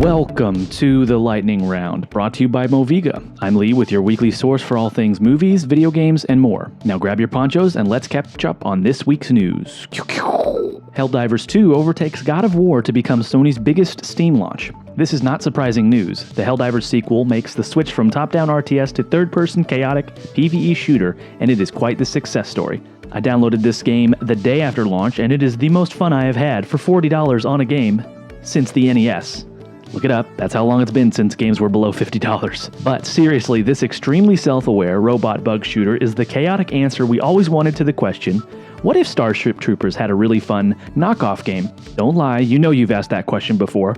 Welcome to the Lightning Round, brought to you by Moviga. I'm Lee with your weekly source for all things movies, video games, and more. Now grab your ponchos and let's catch up on this week's news. Helldivers 2 overtakes God of War to become Sony's biggest Steam launch. This is not surprising news. The Helldivers sequel makes the switch from top-down RTS to third-person chaotic PvE shooter, and it is quite the success story. I downloaded this game the day after launch, and it is the most fun I have had for $40 on a game since the NES. Look it up, that's how long it's been since games were below $50. But seriously, this extremely self-aware robot bug shooter is the chaotic answer we always wanted to the question, what if Starship Troopers had a really fun knockoff game? Don't lie, you know you've asked that question before.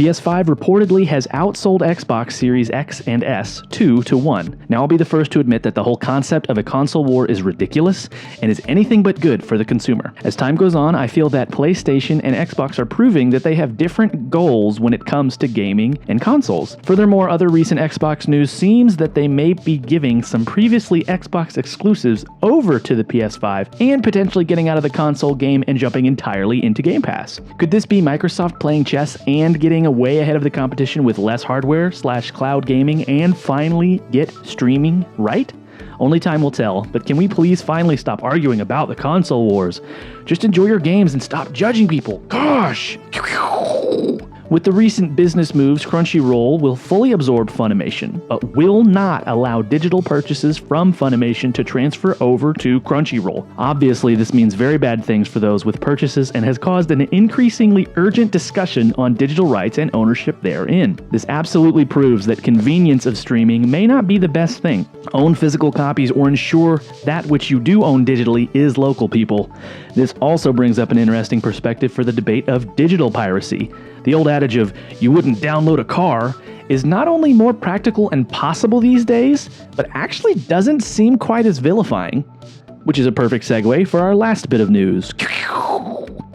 PS5 reportedly has outsold Xbox Series X and S 2-1. Now I'll be the first to admit that the whole concept of a console war is ridiculous and is anything but good for the consumer. As time goes on, I feel that PlayStation and Xbox are proving that they have different goals when it comes to gaming and consoles. Furthermore, other recent Xbox news seems that they may be giving some previously Xbox exclusives over to the PS5 and potentially getting out of the console game and jumping entirely into Game Pass. Could this be Microsoft playing chess and getting way ahead of the competition with less hardware / cloud gaming and finally get streaming right? Only time will tell, but can we please finally stop arguing about the console wars? Just enjoy your games and stop judging people. Gosh! With the recent business moves, Crunchyroll will fully absorb Funimation, but will not allow digital purchases from Funimation to transfer over to Crunchyroll. Obviously, this means very bad things for those with purchases and has caused an increasingly urgent discussion on digital rights and ownership therein. This absolutely proves that convenience of streaming may not be the best thing. Own physical copies or ensure that which you do own digitally is local, people. This also brings up an interesting perspective for the debate of digital piracy. The old adage of, you wouldn't download a car, is not only more practical and possible these days, but actually doesn't seem quite as vilifying. Which is a perfect segue for our last bit of news.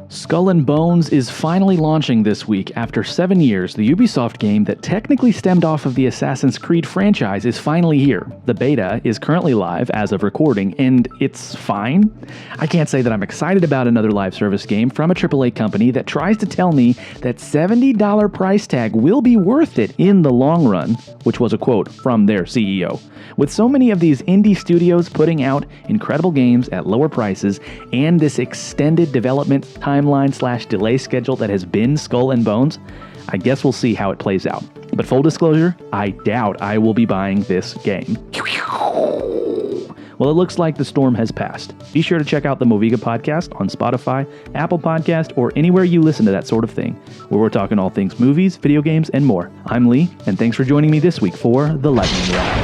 Skull and Bones is finally launching this week. After 7 years, the Ubisoft game that technically stemmed off of the Assassin's Creed franchise is finally here. The beta is currently live as of recording, and it's fine. I can't say that I'm excited about another live service game from a AAA company that tries to tell me that $70 price tag will be worth it in the long run, which was a quote from their CEO. With so many of these indie studios putting out incredible games at lower prices and this extended development timeline / delay schedule that has been Skull and Bones, I guess we'll see how it plays out. But full disclosure, I doubt I will be buying this game. Well, it looks like the storm has passed. Be sure to check out the Moviga podcast on Spotify, Apple Podcast, or anywhere you listen to that sort of thing, where we're talking all things movies, video games, and more. I'm Lee, and thanks for joining me this week for The Lightning Round.